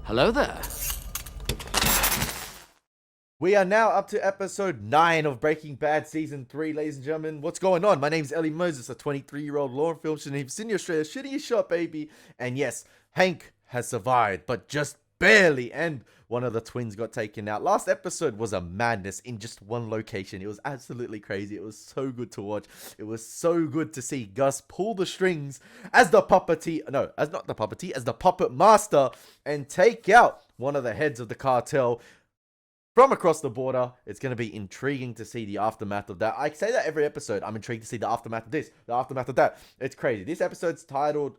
Hello there. We are now up to episode 9 of Breaking Bad Season 3, ladies and gentlemen. What's going on? My name is Elie Moses, a 23-year-old law and film student in Australia's shittiest shot, baby. And yes, Hank has survived, but just barely. And one of the twins got taken out. Last episode was a madness in just one location. It was absolutely crazy. It was so good to watch. It was so good to see Gus pull the strings as the puppeteer. No, as not the puppeteer, as the puppet master, and take out one of the heads of the cartel from across the border. It's going to be intriguing to see the aftermath of that. I say that every episode. I'm intrigued to see the aftermath of this, the aftermath of that. It's crazy. This episode's titled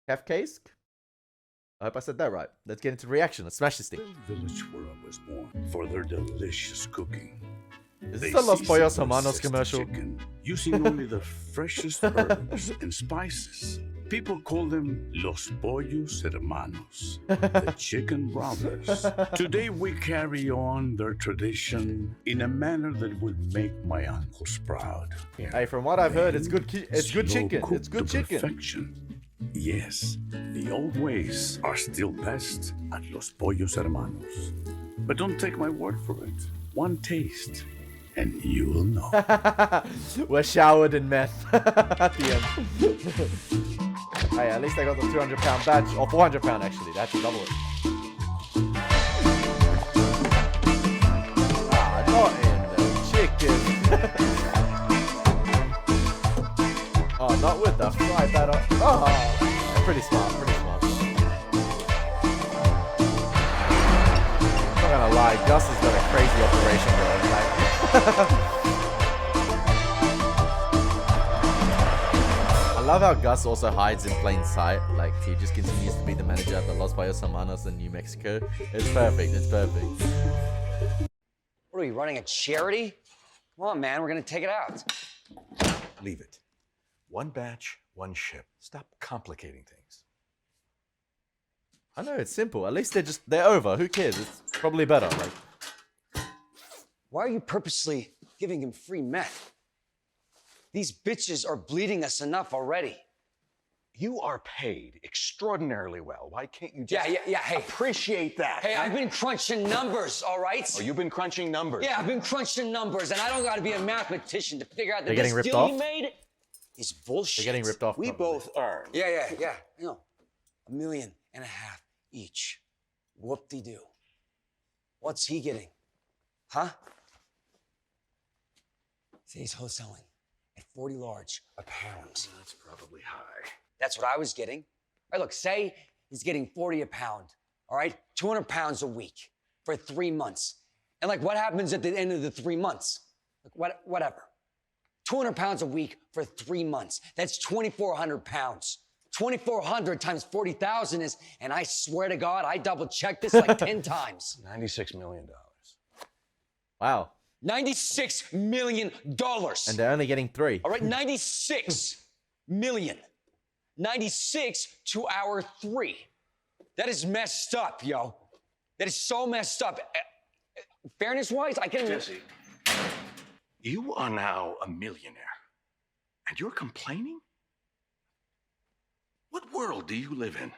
Kafkaesque. I hope I said that right. Let's get into the reaction. Let's smash this thing. The village where I was born for their delicious cooking. Is this the Los Pollos Hermanos commercial? Chicken, using only the freshest herbs and spices. People call them Los Pollos Hermanos, the chicken brothers. Today we carry on their tradition in a manner that would make my uncles proud. Hey, from what I've heard, it's good. It's good chicken. It's good chicken. Perfection. Yes, the old ways are still best at Los Pollos Hermanos. But don't take my word for it. One taste, and you will know. We're showered in meth at the end. Hey, at least I got the 200-pound badge, or 400-pound actually. That's double it. Not in the chicken. Oh, not with the fry batter. Oh, pretty smart, pretty smart. I'm not gonna lie, Gus has got a crazy operation going. Like, I love how Gus also hides in plain sight. Like, he just continues to be the manager at the Los Pollos Hermanos in New Mexico. It's perfect, it's perfect. What are we, running a charity? Come on, man, we're gonna take it out. Leave it. One batch, one ship. Stop complicating things. I know, it's simple. At least they're over. Who cares? It's probably better. Like, Why are you purposely giving him free meth? These bitches are bleeding us enough already. You are paid extraordinarily well. Why can't you just Yeah, hey. appreciate that? Hey, I've been crunching numbers, all right? Oh, you've been crunching numbers. Yeah, I've been crunching numbers, and I don't gotta be a mathematician to figure out that They're getting this ripped deal off? you made is bullshit. they're getting ripped off. We probably. both earn. Yeah. You know, $1.5 million each. Whoop-de-doo. What's he getting? Huh? Say he's wholesaling at 40 large a pound. That's probably high. That's what I was getting. All right, look, say he's getting 40 a pound, all right? 200 pounds a week for 3 months. And like, what happens at the end of the 3 months? Like, whatever. 200 pounds a week for 3 months. That's 2,400 pounds. 2,400 times 40,000 is, and I swear to God, I double-checked this like 10 times. $96 million. Wow. $96 million. And they're only getting 3. All right, 96 million. 96 to our 3. That is messed up, yo. That is so messed up. Fairness-wise, I can't even... Jesse, you are now a millionaire, and you're complaining? What world do you live in?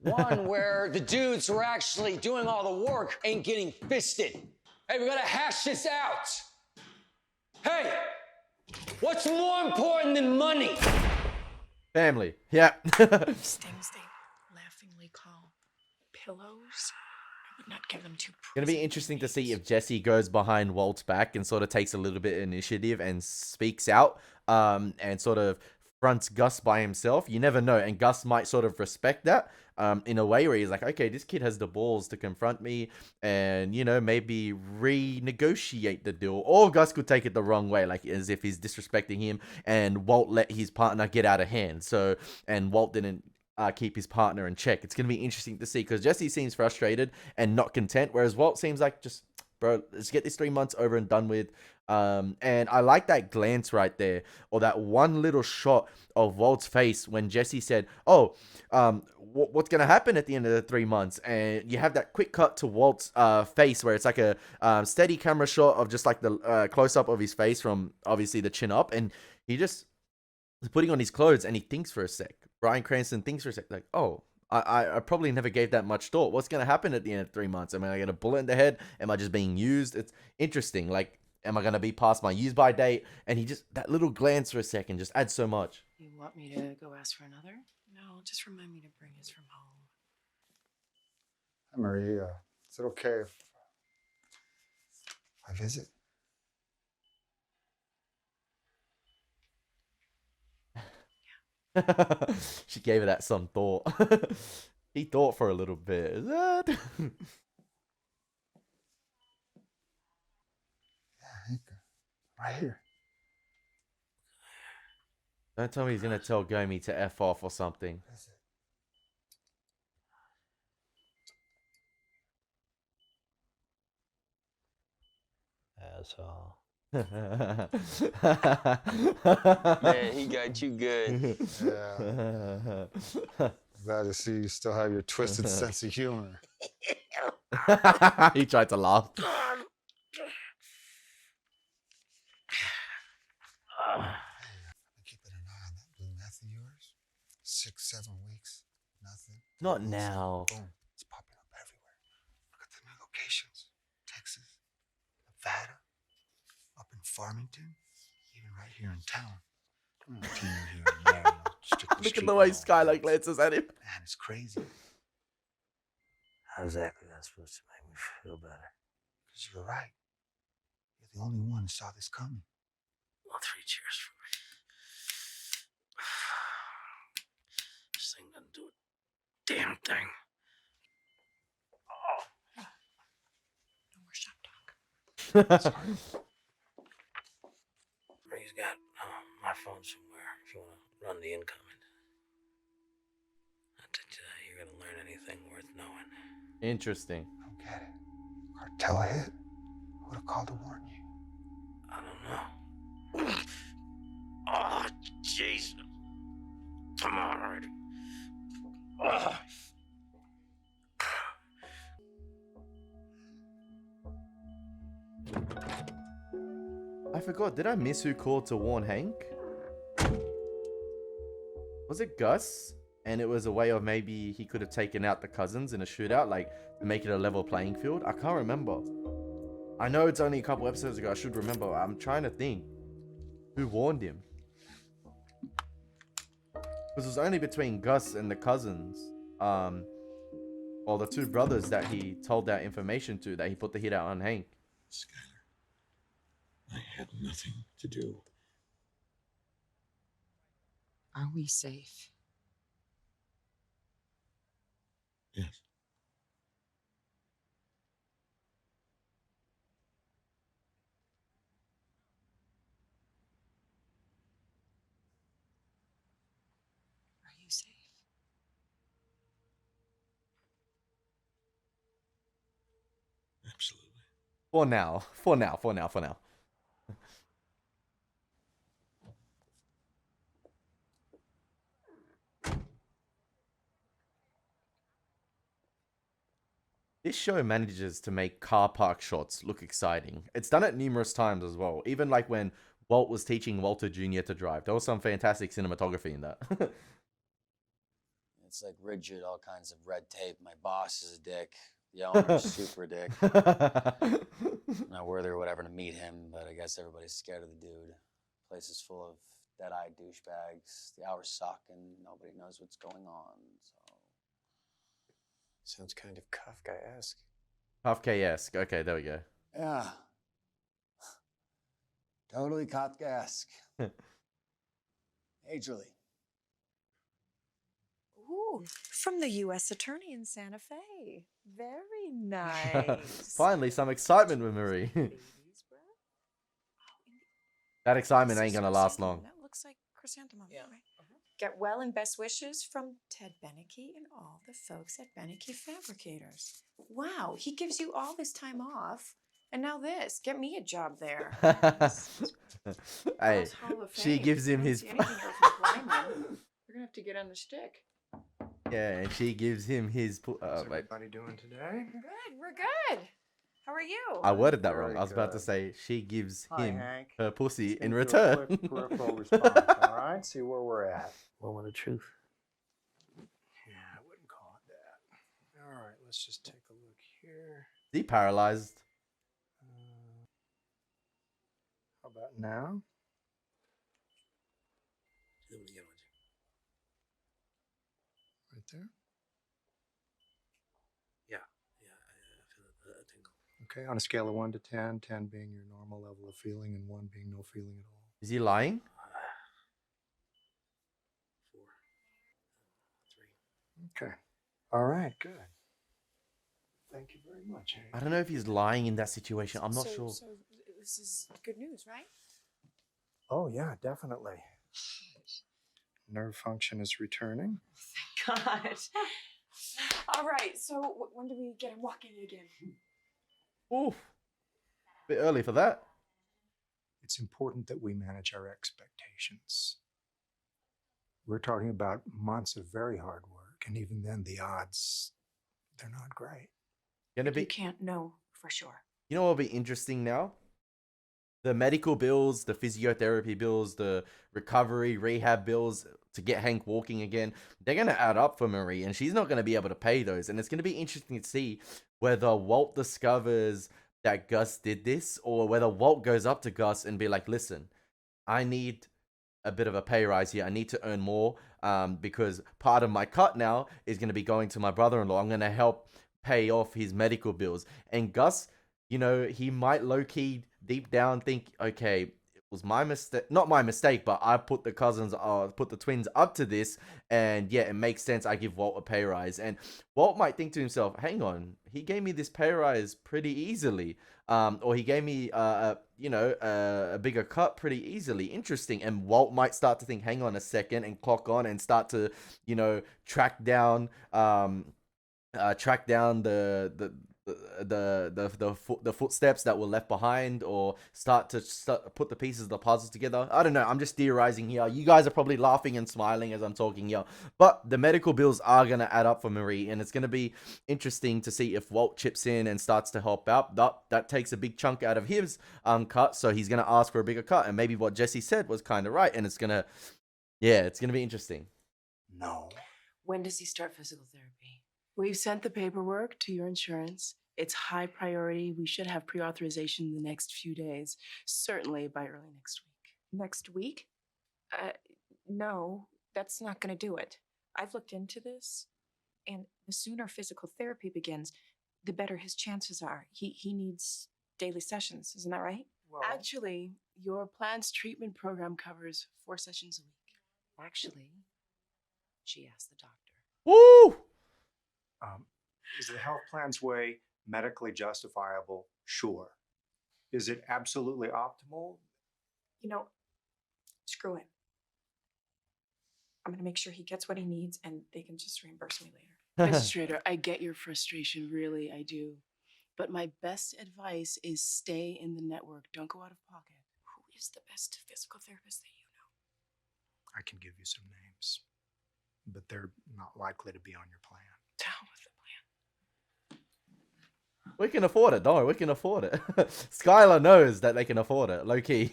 One where the dudes who are actually doing all the work ain't getting fisted. Hey, we gotta hash this out. Hey, what's more important than money? Family. Yeah. Things they laughingly call pillows. I would not give them to. Gonna be interesting to see if Jesse goes behind Walt's back and sort of takes a little bit of initiative and speaks out, and sort of fronts Gus by himself. You never know, and Gus might sort of respect that, in a way where he's like, okay, this kid has the balls to confront me, and maybe renegotiate the deal. Or Gus could take it the wrong way, like as if he's disrespecting him, and Walt let his partner get out of hand. So, and Walt didn't keep his partner in check. It's gonna be interesting to see, because Jesse seems frustrated and not content, whereas Walt seems like, just, bro, let's get this 3 months over and done with. And I like that glance right there, or that one little shot of Walt's face when Jesse said, oh, what's going to happen at the end of the 3 months? And you have that quick cut to Walt's face where it's like a steady camera shot of just like the close-up of his face from obviously the chin up. And he just is putting on his clothes and he thinks for a sec. Bryan Cranston thinks for a sec, like, oh, I probably never gave that much thought. What's gonna happen at the end of 3 months? Am I gonna get a bullet in the head? Am I just being used? It's interesting. Like, am I gonna be past my use by date? And he just, that little glance for a second just adds so much. You want me to go ask for another? No, just remind me to bring his from home. Hi, Marie. Is it okay if I visit? She gave it that some thought. He thought for a little bit. Is that? Yeah, right here. Don't tell me he's gonna tell Gomi to F off or something. Visit. Asshole. Man, he got you good. Yeah. Glad to see you still have your twisted sense of humor. He tried to laugh. I'm keeping an eye on that blue meth of yours. 6-7 weeks, nothing. Not now. Boom, it's popping up everywhere. Look at the new locations. Texas, Nevada, up in Farmington, even right here in town. Here and there, you know, strictly Look at street the way law. Skyler glances at him. Man, it's crazy. How exactly that's supposed to make me feel better? Because you're right. You're the only one who saw this coming. Well, 3 cheers for me. This thing doesn't do a damn thing. No more shop talk. He's got my phone somewhere if you want to run the incoming. Not that you're going to learn anything worth knowing. Interesting. I don't get it. Cartel hit? Who would have called to warn you? I don't know. Oh, Jesus. Come on already. I forgot. Did I miss who called to warn Hank? Was it Gus? And it was a way of maybe he could have taken out the cousins in a shootout, like to make it a level playing field. I can't remember. I know it's only a couple episodes ago. I should remember. I'm trying to think. Who warned him? Because it was only between Gus and the cousins. Or the 2 brothers that he told that information to, that he put the hit out on Hank. Skyler, I had nothing to do. Are we safe? Yes. Are you safe? Absolutely. For now. For now. For now. For now. This show manages to make car park shots look exciting. It's done it numerous times as well. Even like when Walt was teaching Walter Jr. to drive. There was some fantastic cinematography in that. It's like rigid, all kinds of red tape. My boss is a dick. The owner's super dick. Not worthy or whatever to meet him, but I guess everybody's scared of the dude. Place is full of dead-eyed douchebags. The hours suck and nobody knows what's going on, so... Sounds kind of Kafkaesque. Kafkaesque. Okay, there we go. Yeah. Totally Kafkaesque. Hey, Julie. Ooh, from the U.S. Attorney in Santa Fe. Very nice. Finally, some excitement with Marie. Baby's breath? That excitement ain't gonna last long. That looks like chrysanthemum, Yeah. right? Get well and best wishes from Ted Beneke and all the folks at Beneke Fabricators. Wow, he gives you all this time off. And now this. Get me a job there. Hey, Girls Hall of she Fame. gives him I don't his... see anything here from Lyman. You're gonna have to get on the stick. Yeah, and she gives him his... wait. Everybody doing today? Good, we're good. How are you? I worded that wrong. Very I was about to good. say she gives Hi, him Hank. her pussy in Let's do a return. quick peripheral response, all right? See where we're at. Moment of truth. Yeah, I wouldn't call All right, let's just take a look here. Is he paralyzed? How about now? Right there. Yeah, I feel a tingle. Okay, on a scale of 1 to 10, 10 being your normal level of feeling and 1 being no feeling at all. Is he lying? 4, 3. Okay. All right, good. Thank you very much. I don't know if he's lying in that situation. I'm not sure. So this is good news, right? Oh, yeah, definitely. Nerve function is returning. Thank God. All right, so when do we get him walking again? Oof. Bit early for that. It's important that we manage our expectations. We're talking about months of very hard work, and even then the odds, they're not great. Gonna be. You can't know for sure. You know what'll be interesting now? The medical bills, the physiotherapy bills, the recovery, rehab bills to get Hank walking again, they're going to add up for Marie, and she's not going to be able to pay those. And it's going to be interesting to see whether Walt discovers that Gus did this, or whether Walt goes up to Gus and be like, listen, I need a bit of a pay rise here. I need to earn more because part of my cut now is going to be going to my brother-in-law. I'm going to help pay off his medical bills. And Gus, you know, he might low-key deep down think, okay, it was my mistake, not my mistake, but I put the put the twins up to this, and yeah, it makes sense. I give Walt a pay rise, and Walt might think to himself, hang on, he gave me this pay rise pretty easily, or he gave me, a bigger cut pretty easily. Interesting. And Walt might start to think, hang on a second, and clock on and start to, track down the footsteps that were left behind, or start to put the pieces of the puzzle together. I don't know. I'm just theorizing here. You guys are probably laughing and smiling as I'm talking here, but the medical bills are going to add up for Marie, and it's going to be interesting to see if Walt chips in and starts to help out. That takes a big chunk out of his cut, so he's going to ask for a bigger cut, and maybe what Jesse said was kind of right, and it's going to be interesting. No. When does he start physical therapy? We've sent the paperwork to your insurance. It's high priority. We should have pre-authorization in the next few days, certainly by early next week. Next week? No, that's not going to do it. I've looked into this, and the sooner physical therapy begins, the better his chances are. He needs daily sessions, isn't that right? Well, Actually, your plan's treatment program covers 4 sessions a week. Actually, she asked the doctor. Woo! Is the health plan's way medically justifiable? Sure. Is it absolutely optimal? Screw it. I'm going to make sure he gets what he needs, and they can just reimburse me later. Mrs. Schrader, I get your frustration, really, I do. But my best advice is stay in the network. Don't go out of pocket. Who is the best physical therapist that you know? I can give you some names, but they're not likely to be on your plan. Down with the plan. We can afford it. No, we can afford it. Skyler knows that they can afford it. Low key.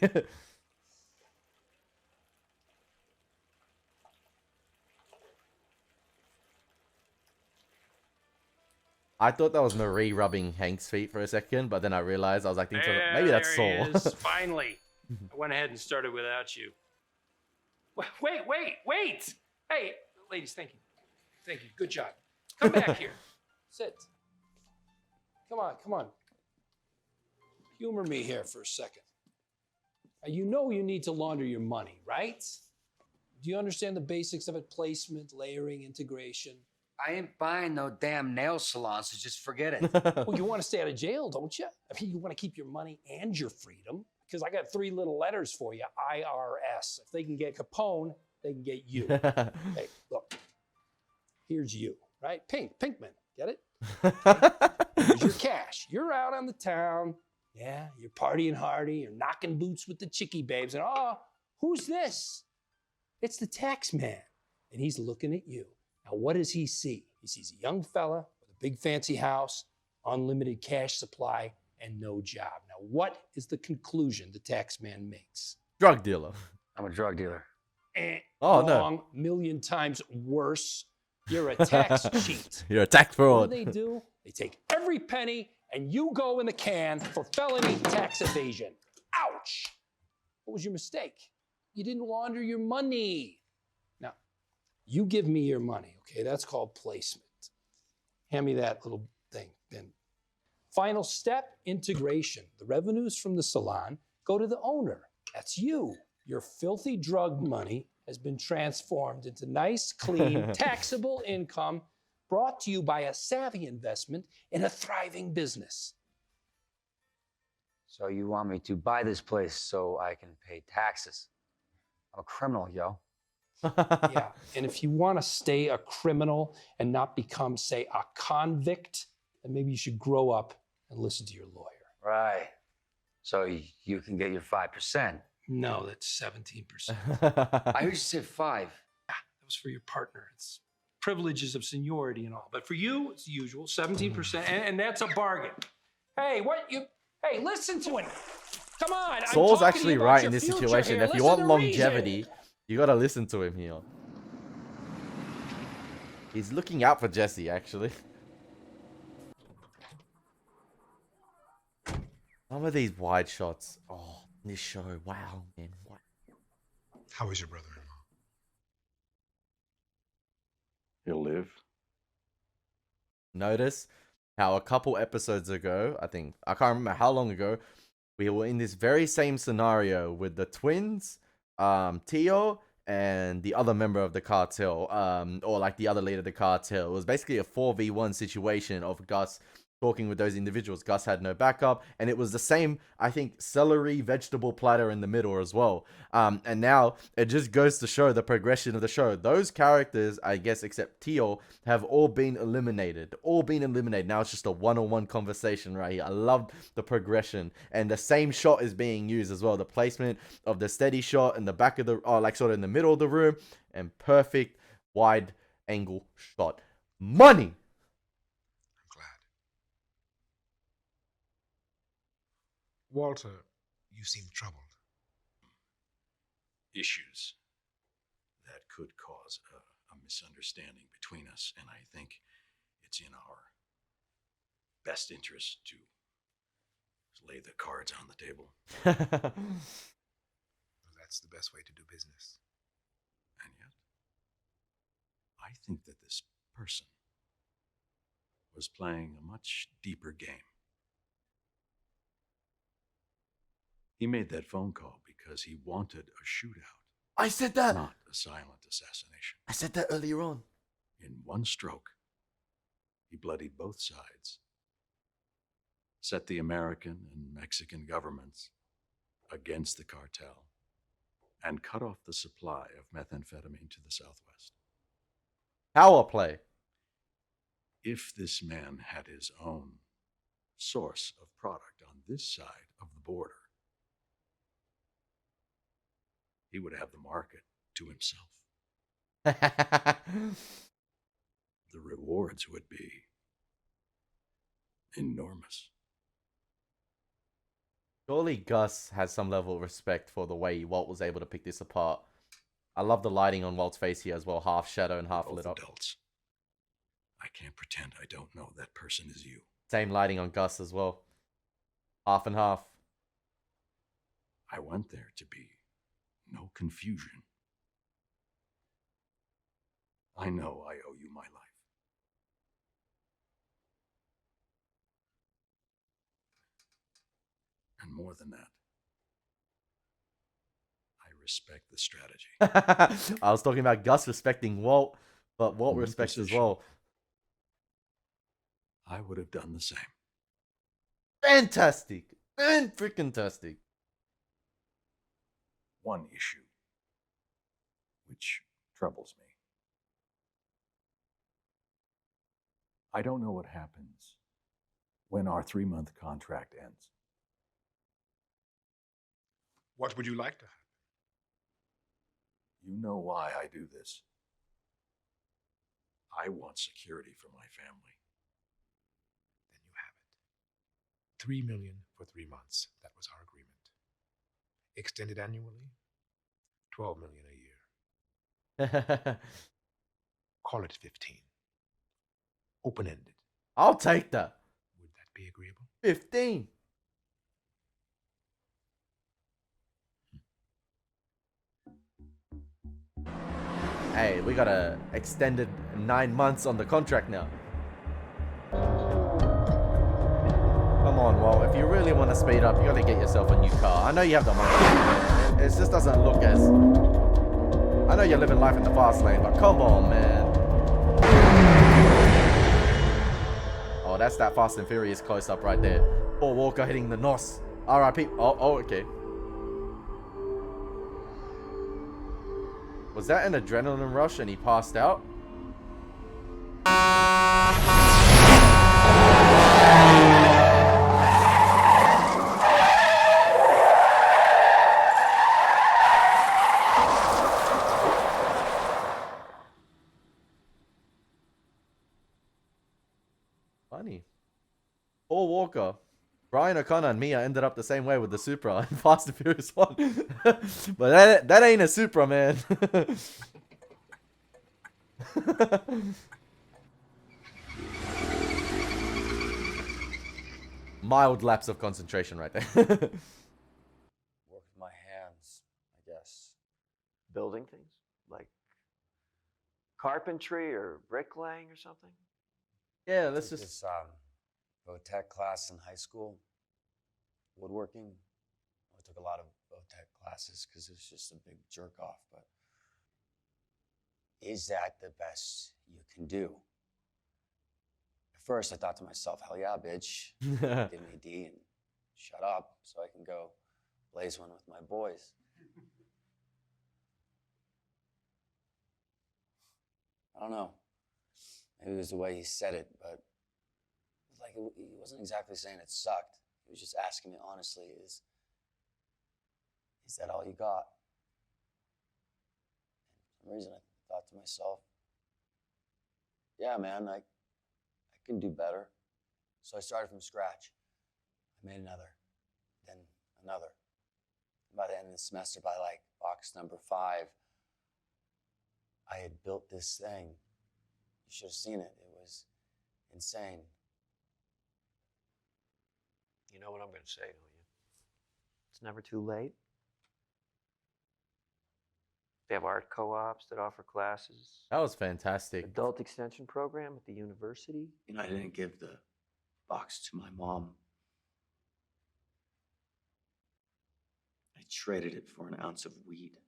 I thought that was Marie rubbing Hank's feet for a second, but then I realized I was like, maybe that's there he Saul. is. Finally, I went ahead and started without you. Wait! Hey, ladies, thank you. Good job. Come back here. Sit. Come on. Humor me here for a second. Now, you know you need to launder your money, right? Do you understand the basics of it? Placement, layering, integration. I ain't buying no damn nail salon, so just forget it. Well, you want to stay out of jail, don't you? I mean, you want to keep your money and your freedom, because I got 3 little letters for you, IRS. If they can get Capone, they can get you. Hey, look, here's you, right? Pinkman, get it? Here's your cash. You're out on the town. Yeah, you're partying hardy. You're knocking boots with the chickie babes. And who's this? It's the tax man. And he's looking at you. Now, what does he see? He sees a young fella with a big fancy house, unlimited cash supply, and no job. Now, what is the conclusion the tax man makes? Drug dealer. I'm a drug dealer. Oh, Wrong, no. million times worse. You're a tax cheat. You're a tax What fraud. do they do? They take every penny and you go in the can for felony tax evasion. Ouch! What was your mistake? You didn't launder your money. Now, you give me your money, okay? That's called placement. Hand me that little thing. Then, final step, integration. The revenues from the salon go to the owner. That's you. Your filthy drug money has been transformed into nice, clean, taxable income brought to you by a savvy investment in a thriving business. So you want me to buy this place so I can pay taxes? I'm a criminal, yo. Yeah, and if you want to stay a criminal and not become, say, a convict, then maybe you should grow up and listen to your lawyer. Right. So you can get your 5%. No, that's 17%. I heard you say 5. That was for your partner. It's privileges of seniority and all. But for you, it's the usual, 17%, and that's a bargain. Hey, hey, listen to him. Come on. Saul's actually right in this situation. If you want longevity, you gotta listen to him here. He's looking out for Jesse, actually. Some of these wide shots. Oh, this show. Wow, man. What? How is your brother-in-law? He'll live. Notice how a couple episodes ago, I can't remember how long ago, we were in this very same scenario with the twins, Tio, and the other member of the cartel, or like the other leader of the cartel. It was basically a 4v1 situation of Gus talking with those individuals. Gus had no backup, and it was the same, I think, celery vegetable platter in the middle as well. And now it just goes to show the progression of the show. Those characters, I guess, except Tio, have all been eliminated. Now it's just a one-on-one conversation right here. I love the progression, and the same shot is being used as well. The placement of the steady shot in the back of the, like sort of in the middle of the room, and perfect wide angle shot. Money. Walter, you seem troubled. Issues that could cause a misunderstanding between us, and I think it's in our best interest to lay the cards on the table. Well, that's the best way to do business. And yet, I think that this person was playing a much deeper game. He made that phone call because he wanted a shootout. I said that. Not a silent assassination. I said that earlier on. In one stroke, he bloodied both sides, set the American and Mexican governments against the cartel, and cut off the supply of methamphetamine to the Southwest. Power play. If this man had his own source of product on this side of the border, he would have the market to himself. The rewards would be enormous. Surely Gus has some level of respect for the way Walt was able to pick this apart. I love the lighting on Walt's face here as well, half shadow and half Both lit up. adults. I can't pretend I don't know that person is you. Same lighting on Gus as well. Half and half. I went there to be no confusion. I know I owe you my life. And more than that, I respect the strategy. I was talking about Gus respecting Walt, but Walt In your respects as position, well. I would have done the same. Fantastic. And freaking tastic. One issue which troubles me. I don't know what happens when our 3-month contract ends. What would you like to have? You know why I do this. I want security for my family. Then you have it. $3 million for 3 months. That was our agreement. Extended annually, $12 million a year. Call it 15. Open-ended. I'll take that. Would that be agreeable? 15. Hey, we got a extended 9 months on the contract now. Come on, Walt. If you really want to speed up, you gotta get yourself a new car. I know you have the money. It just doesn't look as... I know you're living life in the fast lane, but come on, man. Oh, that's that Fast and Furious close-up right there. Paul Walker hitting the NOS. R.I.P. Oh, okay. Was that an adrenaline rush and he passed out? Funny. Paul Walker, Brian O'Connor and Mia ended up the same way with the Supra in Fast and Furious 1. But that ain't a Supra, man. Mild lapse of concentration right there. Work with my hands, I guess. Building things? Like carpentry or bricklaying or something? Yeah, let's Took just... this VOTEC class in high school. Woodworking. I took a lot of VOTEC classes because it's just a big jerk off, but is that the best you can do? At first, I thought to myself, hell yeah, bitch. Give me a D and shut up so I can go blaze one with my boys. I don't know. Maybe it was the way he said it, but like he wasn't exactly saying it sucked. He was just asking me honestly, is that all you got? And for some reason, I thought to myself, yeah, man, I can do better. So I started from scratch. I made another, then another. By the end of the semester, by like box number 5, I had built this thing. You should have seen it. It was insane. You know what I'm going to say, don't you? It's never too late. They have art co-ops that offer classes. That was fantastic. Adult extension program at the university. You know, I didn't give the box to my mom. I traded it for an ounce of weed.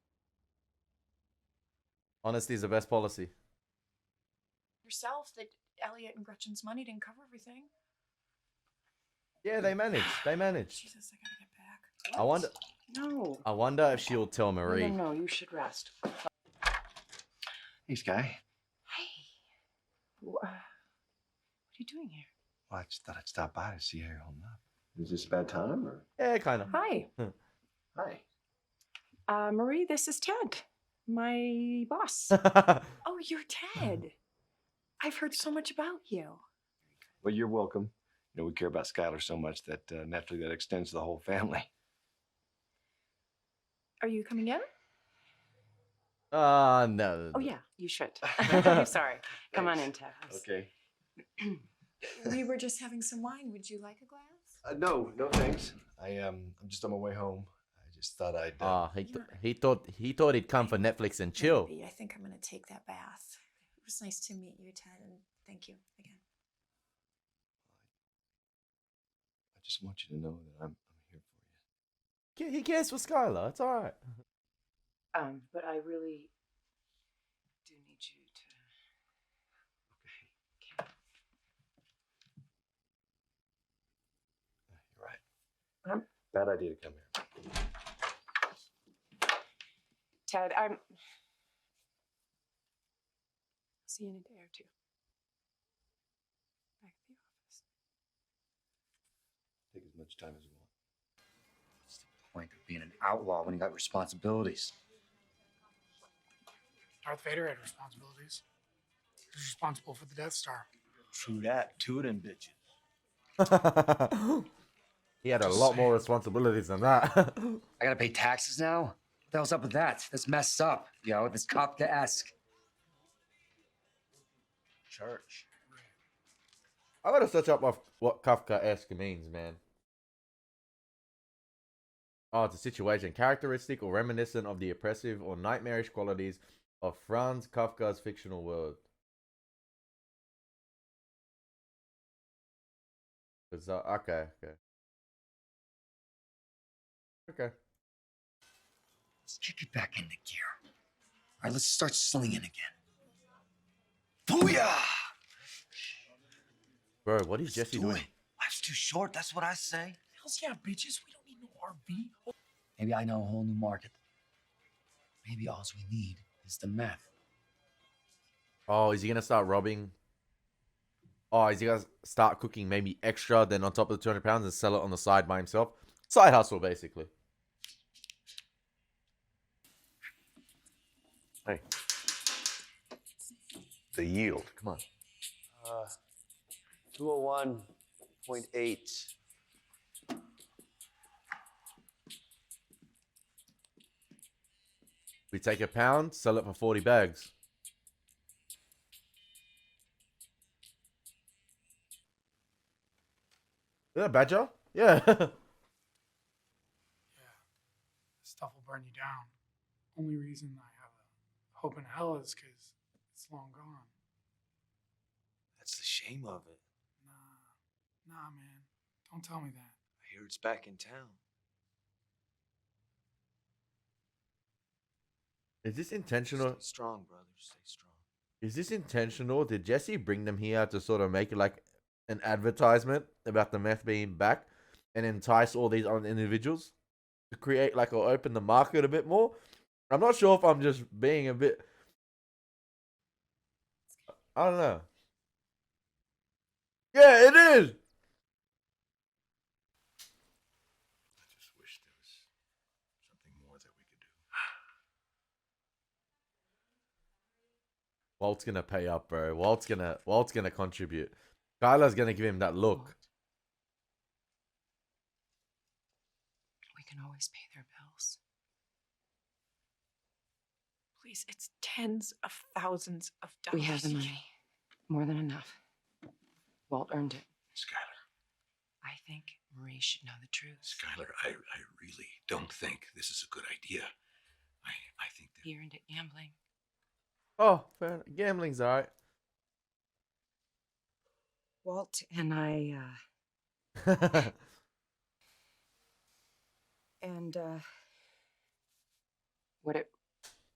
Honesty is the best policy. Yourself that Elliot and Gretchen's money didn't cover everything. Yeah, they managed. They managed. Jesus, I gotta get back. I wonder. No. I wonder if she'll tell Marie. No, you should rest. Hey, Sky. What are you doing here? Well, I just thought I'd stop by to see how you're holding up. Is this a bad time, or? Yeah, kind of. Hi. Hi. Marie, this is Ted, my boss. Oh, you're Ted. I've heard so much about you. Well, you're welcome. You know, we care about Skyler so much that naturally that extends to the whole family. Are you coming in? No. Oh, yeah, you should. I'm sorry. Come on in, Ted. Okay. We were just having some wine. Would you like a glass? No, thanks. I'm just on my way home. I just thought I'd. He thought he'd come for Netflix and chill. Maybe. I think I'm gonna take that bath. It was nice to meet you, Ted, and thank you again. I just want you to know that I'm here for you. He cares for Skylar. It's all right. But I really do need you to. Okay. You're right. Bad idea to come here. Ted, I'll see you in a day or two. Back at the office. Take as much time as you want. What's the point of being an outlaw when you got responsibilities? Darth Vader had responsibilities. He was responsible for the Death Star. True that. 2 of them bitches. He had a lot more responsibilities than that. I gotta pay taxes now? What the hell's up with that? That's messed up, yo. That's Kafkaesque. Church. I gotta search up what Kafkaesque means, man. Oh, it's a situation characteristic or reminiscent of the oppressive or nightmarish qualities of Franz Kafka's fictional world. Okay. Let's kick it back into gear. All right, let's start slinging again. Booyah! Bro, what is Jesse doing? Life's too short, that's what I say. Hells yeah, bitches. We don't need no RV. Maybe I know a whole new market. Maybe all we need is the meth. Oh, is he gonna start robbing? Oh, is he gonna start cooking maybe extra then on top of the 200 pounds and sell it on the side by himself? Side hustle, basically. Hey. The yield, come on. 201.8. We take a pound, sell it for 40 bags. Is that a badger? Yeah. Stuff will burn you down. Only reason I have a hope in hell is because it's long gone. That's the shame of it. Nah, man. Don't tell me that. I hear it's back in town. Is this intentional? Stay strong, brother. Stay strong. Is this intentional? Did Jesse bring them here to sort of make it like an advertisement about the meth being back and entice all these other individuals to create like or open the market a bit more? I'm not sure if I'm just being a bit. I don't know. Yeah, it is. I just wish there was something more that we could do. Walt's gonna pay up, bro. Walt's gonna contribute. Skyler's gonna give him that look. We can always pay their bills. Please, it's tens of thousands of dollars. We have the money. More than enough. Walt earned it. Skyler. I think Marie should know the truth. Skyler, I really don't think this is a good idea. I think that... He earned it gambling. Oh, fair enough. Gambling's alright. Walt and I, and, what it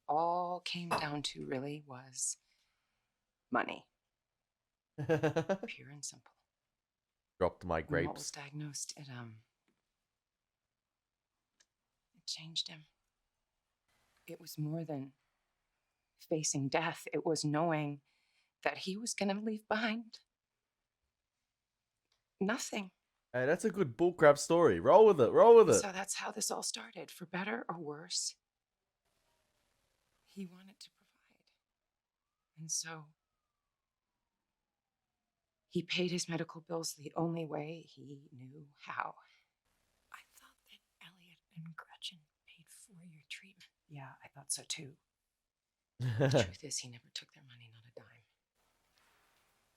all came down to really was money. Pure and simple. Dropped my When Walt was grapes. diagnosed, it changed him. It was more than facing death. It was knowing that he was going to leave behind nothing. Hey, that's a good bullcrap story. Roll with it. Roll with it. So that's how this all started. For better or worse, he wanted to provide. And so he paid his medical bills the only way he knew how. I thought that Elliot and Gretchen paid for your treatment. Yeah, I thought so too. The truth is, he never took their money, not a dime.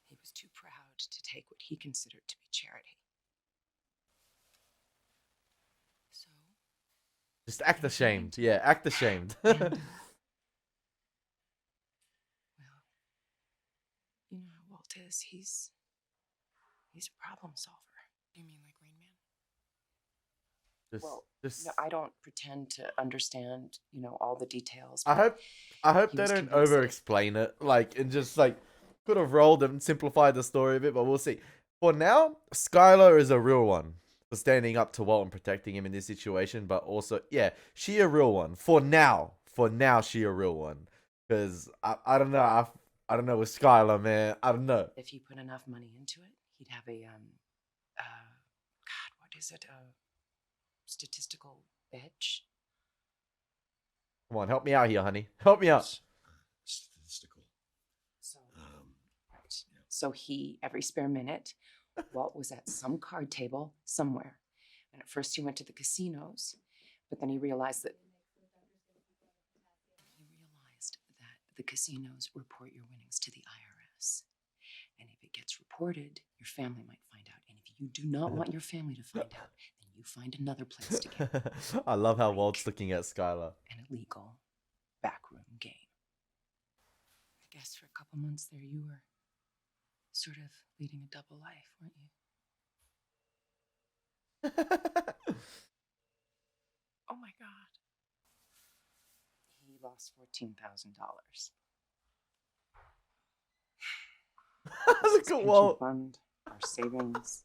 He was too proud to take what he considered to be charity. So? Just act ashamed. Yeah, act ashamed. Well, you know how Walt is. He's a problem solver. You mean like Rain Man? No, I don't pretend to understand, all the details. I hope he they was don't convinced over explain it. Like, and just like could have rolled and simplified the story a bit, but we'll see. For now, Skyler is a real one for standing up to Walt and protecting him in this situation, but also, yeah, she a real one. For now, she a real one. Because I don't know, I don't know with Skyler, man. I don't know. If he put enough money into it, he'd have a what is it? A statistical edge. Come on, help me out here, honey. Help me out. Statistical. So, so every spare minute, Walt was at some card table somewhere. And at first he went to the casinos, but then he realized that the casinos report your winnings to the IRS. reported, your family might find out. And if you do not want your family to find out, then you find another place to get I love how Walt's looking at Skylar. an illegal backroom game. I guess for a couple months there you were sort of leading a double life, weren't you? Oh my God. He lost $14,000. Look at Walt. Fund, our savings,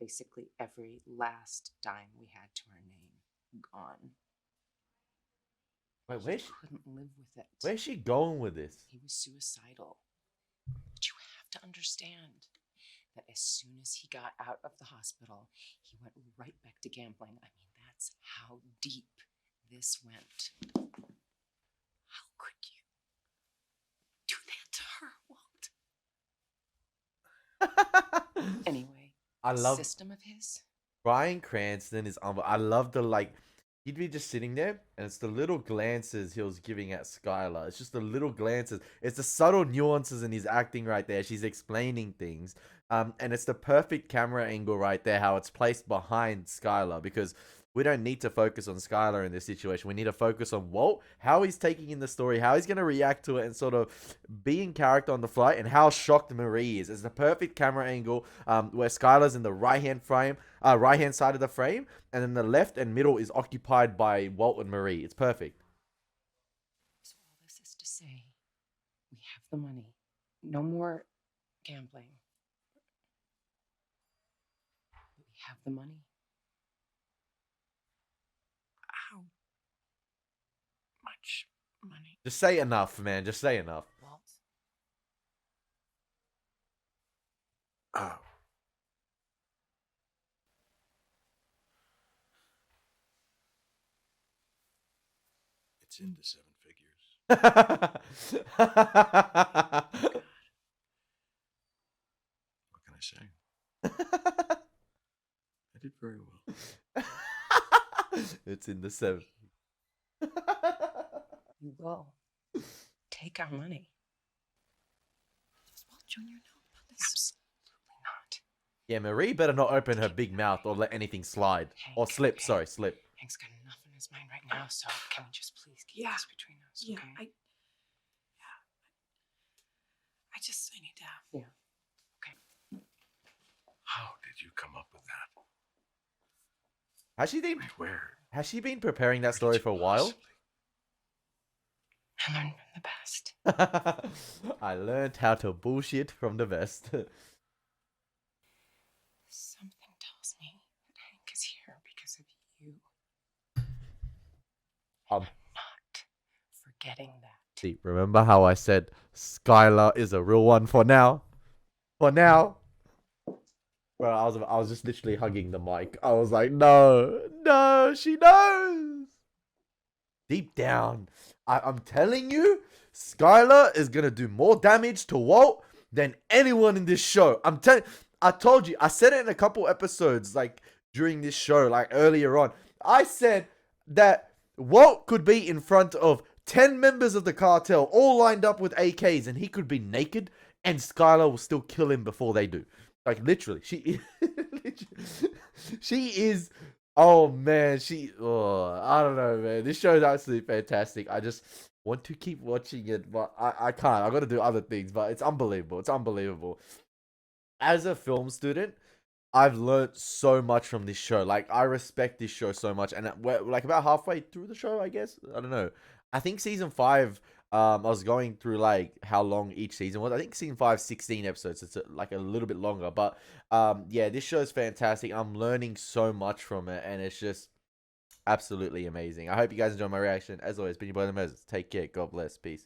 basically every last dime we had to our name, gone. Wait, Couldn't live with it. where's she going with this? He was suicidal. But you have to understand that as soon as he got out of the hospital, he went right back to gambling. I mean, that's how deep this went. How could you do that to her, Walt? Anyway, I love system of his. Bryan Cranston is I love the he'd be just sitting there and it's the little glances he was giving at Skylar. It's just the little glances. It's the subtle nuances in his acting right there. She's explaining things. And it's the perfect camera angle right there, how it's placed behind Skylar, because we don't need to focus on Skylar in this situation. We need to focus on Walt, how he's taking in the story, how he's going to react to it, and sort of be in character on the flight, and how shocked Marie is. It's the perfect camera angle where Skylar's in the right-hand side of the frame, and then the left and middle is occupied by Walt and Marie. It's perfect. So all this is to say, we have the money. No more gambling. But we have the money. How much money? Just say enough, man. Just say enough. Walt? Oh. It's into seven figures. What can I say? I did very well. It's in the 7. You will. Take our money. Does Walt Jr. know about this? Absolutely not. Yeah, Marie better not open her big mouth or let anything slide. Or slip, sorry, slip. Hank's got enough in his mind right now, so can we just please keep this between us, Yeah, okay? I need to. Yeah. How did you come up with that? Has she been preparing that story for a while? I learned from the best. I learned how to bullshit from the best. Something tells me that Hank is here because of you. I'm not forgetting that. See, remember how I said Skylar is a real one for now? For now. Bro, I was just literally hugging the mic. I was like, no, she knows. Deep down, I'm telling you, Skylar is gonna do more damage to Walt than anyone in this show. I told you, I said it in a couple episodes, like during this show, like earlier on. I said that Walt could be in front of 10 members of the cartel, all lined up with AKs, and he could be naked, and Skylar will still kill him before they do. Like, literally, she is, oh man, I don't know, man. This show is absolutely fantastic. I just want to keep watching it, but I can't. I got to do other things, but it's unbelievable. It's unbelievable. As a film student, I've learned so much from this show. Like, I respect this show so much, and we're like about halfway through the show, I guess. I don't know. I think season 5. I was going through like how long each season was. I think season 5, 16 episodes. It's like a little bit longer, but yeah, this show is fantastic. I'm learning so much from it, and it's just absolutely amazing. I hope you guys enjoy my reaction. As always, been your boy Elie Moses. Take care. God bless. Peace.